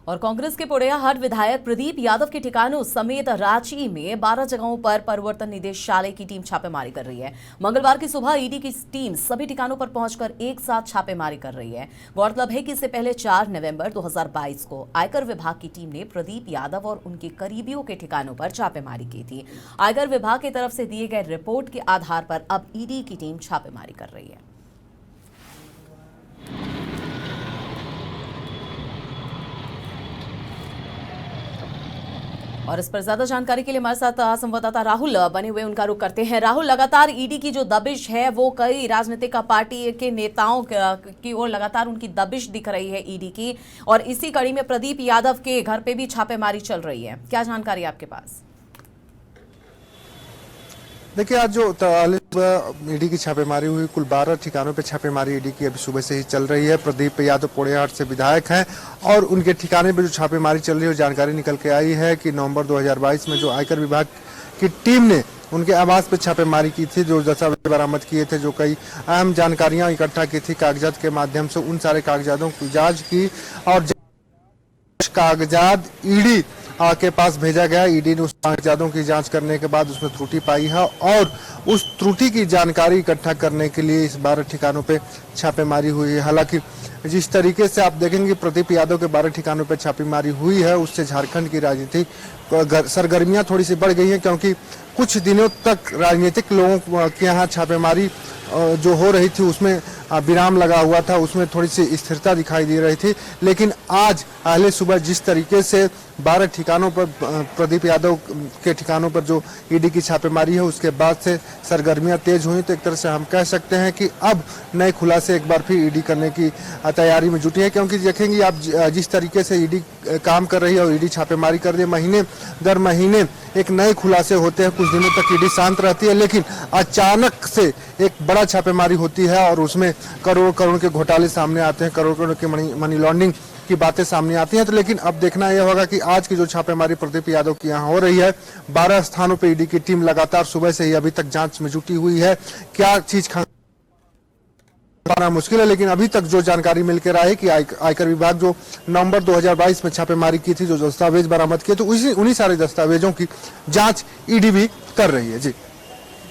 और कांग्रेस के पोड़ैयाहाट विधायक प्रदीप यादव के ठिकानों समेत रांची में 12 जगहों पर परिवर्तन निदेशालय की टीम छापेमारी कर रही है। मंगलवार की सुबह ईडी की टीम सभी ठिकानों पर पहुंचकर एक साथ छापेमारी कर रही है। गौरतलब है कि इससे पहले 4 नवंबर 2022 को आयकर विभाग की टीम ने प्रदीप यादव और उनके करीबियों के ठिकानों पर छापेमारी की थी। आयकर विभाग की तरफ से दिए गए रिपोर्ट के आधार पर अब ईडी की टीम छापेमारी कर रही है। और इस पर ज्यादा जानकारी के लिए हमारे साथ संवाददाता राहुल बने हुए, उनका रुख करते हैं। राहुल, लगातार ईडी की जो दबिश है वो कई राजनीतिक पार्टी के नेताओं की ओर लगातार उनकी दबिश दिख रही है ईडी की, और इसी कड़ी में प्रदीप यादव के घर पे भी छापेमारी चल रही है। क्या जानकारी आपके पास? देखिए, आज जो ईडी की छापेमारी हुई, कुल 12 ठिकानों पे छापेमारी ईडी की अभी सुबह से ही चल रही है। प्रदीप यादव पोड़ैयाहाट से विधायक हैं और उनके ठिकाने पे जो छापेमारी चल रही है, जानकारी निकल के आई है कि नवंबर 2022 में जो आयकर विभाग की टीम ने उनके आवास पे छापेमारी की थी, जो दस्तावेज बरामद किए थे, जो कई अहम जानकारियां इकट्ठा की थी कागजात के माध्यम से, उन सारे कागजातों की जाँच की और कागजात ईडी के पास भेजा गया। ईडी ने उस कागजातों की जांच करने के बाद उसमें त्रुटि पाई है और उस त्रुटि की जानकारी इकट्ठा करने के लिए इस 12 ठिकानों पे छापेमारी हुई है। हालांकि जिस तरीके से आप देखेंगे प्रदीप यादव के 12 ठिकानों पे छापेमारी हुई है, उससे झारखंड की राजनीति सरगर्मियां थोड़ी सी बढ़ गई हैं, क्योंकि कुछ दिनों तक राजनीतिक लोगों के यहाँ छापेमारी जो हो रही थी उसमें विराम लगा हुआ था, उसमें थोड़ी सी स्थिरता दिखाई दे रही थी। लेकिन आज पहले सुबह जिस तरीके से 12 ठिकानों पर प्रदीप यादव के ठिकानों पर जो ईडी की छापेमारी है, उसके बाद से सरगर्मियां तेज हुई, तो एक तरह से हम कह सकते हैं कि अब नए खुलासे एक बार फिर ईडी करने की तैयारी में जुटी है। क्योंकि देखेंगे आप जिस तरीके से ईडी काम कर रही है और ईडी छापेमारी कर रही है, महीने दर महीने एक नए खुलासे होते हैं। कुछ दिनों तक ईडी शांत रहती है, लेकिन अचानक से एक बड़ा छापेमारी होती है और उसमें करोड़ करोड़ के घोटाले सामने आते हैं, करोड़ करोड़ के मनी लॉन्ड्रिंग की बातें सामने आती हैं। तो लेकिन अब देखना यह होगा कि आज की जो छापेमारी प्रदीप यादव की यहाँ हो रही है, 12 स्थानों पे ईडी की टीम लगातार सुबह से ही अभी तक जांच में जुटी हुई है। क्या चीज पाना मुश्किल है, लेकिन अभी तक जो जानकारी मिल के रहा है कि आयकर विभाग जो नवंबर 2022 में छापेमारी की थी, जो दस्तावेज बरामद किए, तो उन्हीं सारे दस्तावेजों की जांच ईडी भी कर रही है। जी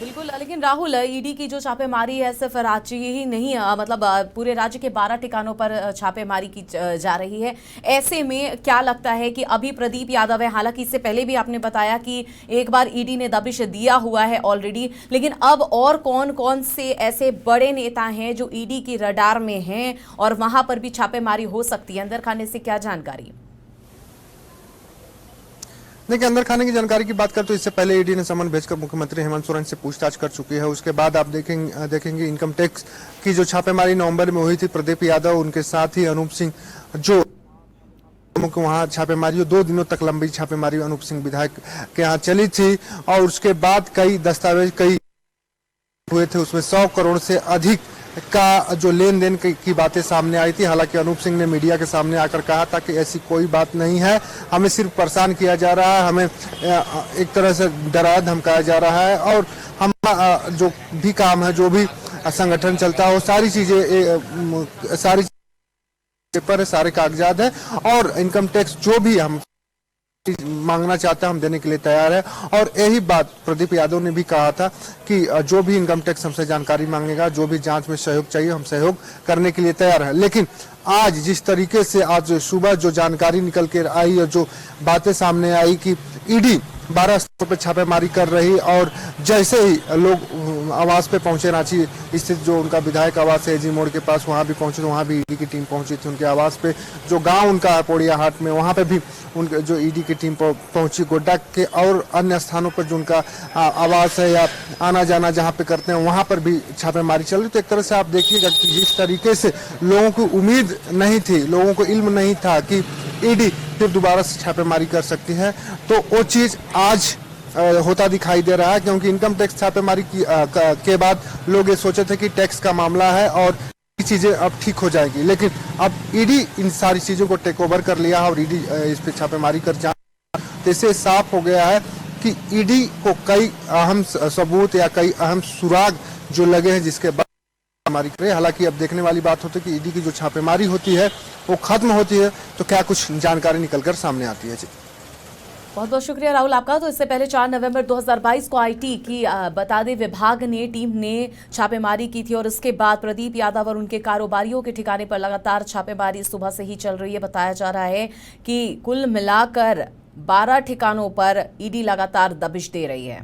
बिल्कुल, लेकिन राहुल, ईडी की जो छापेमारी है सिर्फ रांची ही नहीं, मतलब पूरे राज्य के 12 ठिकानों पर छापेमारी की जा रही है। ऐसे में क्या लगता है कि अभी प्रदीप यादव है, हालांकि इससे पहले भी आपने बताया कि एक बार ईडी ने दबिश दिया हुआ है ऑलरेडी, लेकिन अब और कौन कौन से ऐसे बड़े नेता हैं जो ईडी की रडार में हैं और वहां पर भी छापेमारी हो सकती है? अंदर खाने से क्या जानकारी? देखिए, अंदर खाने की जानकारी की बात करें तो इससे पहले ईडी ने समन भेजकर मुख्यमंत्री हेमंत सोरेन से पूछताछ कर चुकी है। उसके बाद आप देखेंगे इनकम टैक्स की जो छापेमारी नवंबर में हुई थी, प्रदीप यादव उनके साथ ही अनूप सिंह, जो वहां छापेमारी 2 दिनों तक लंबी छापेमारी अनूप सिंह विधायक के यहाँ चली थी और उसके बाद कई दस्तावेज हुए थे, उसमें 100 करोड़ से अधिक का जो लेन देन की बातें सामने आई थी। हालांकि अनूप सिंह ने मीडिया के सामने आकर कहा था कि ऐसी कोई बात नहीं है, हमें सिर्फ परेशान किया जा रहा है, हमें एक तरह से डराया धमकाया जा रहा है और हम जो भी काम है, जो भी संगठन चलता है, वो सारी पेपर, सारे कागजात है और इनकम टैक्स जो भी हम मांगना चाहते हैं हम देने के लिए तैयार है। और यही बात प्रदीप यादव ने भी कहा था कि जो भी इनकम टैक्स हमसे जानकारी मांगेगा, जो भी जांच में सहयोग चाहिए, हम सहयोग करने के लिए तैयार है। लेकिन आज जिस तरीके से आज सुबह जो जानकारी निकल के आई और जो बातें सामने आई कि ईडी 12 स्थानों पर छापेमारी कर रही और जैसे ही लोग आवास पे पहुंचे, रांची स्थित जो उनका विधायक आवास है एजी मोड़ के पास, वहां भी पहुंचे, तो वहां भी ईडी की टीम पहुंची थी उनके आवास पे। जो गांव उनका है पोड़ैयाहाट में, वहां पे भी उनके जो ईडी की टीम पहुंची। गोड्डा के और अन्य स्थानों पर जो उनका आवास है या आना जाना जहाँ पे करते हैं, वहां पर भी छापेमारी चल रही। तो एक तरह से आप देखिएगा कि जिस तरीके से लोगों को उम्मीद नहीं थी, लोगों को इल्म नहीं था कि ईडी फिर दोबारा से छापेमारी कर सकती है, तो वो चीज आज होता दिखाई दे रहा है। क्योंकि इनकम टैक्स छापेमारी के बाद लोग ये सोचे थे कि टैक्स का मामला है और चीजें अब ठीक हो जाएगी, लेकिन अब ईडी इन सारी चीजों को टेक ओवर कर लिया है और ईडी इस पे छापेमारी कर जाए, इससे साफ हो गया है कि ईडी को कई अहम सबूत या कई अहम सुराग जो लगे हैं, जिसके बाद छापेमारी कर रही है। हालांकि अब देखने वाली बात होती है कि ईडी की जो छापेमारी होती है वो खत्म होती है तो क्या कुछ जानकारी निकलकर सामने आती है। जी, बहुत बहुत शुक्रिया राहुल आपका। तो इससे पहले 4 नवंबर 2022 को आईटी की बता दें विभाग ने टीम ने छापेमारी की थी और इसके बाद प्रदीप यादव और उनके कारोबारियों के ठिकाने पर लगातार छापेमारी सुबह से ही चल रही है। बताया जा रहा है कि कुल मिलाकर 12 ठिकानों पर ईडी लगातार दबिश दे रही है।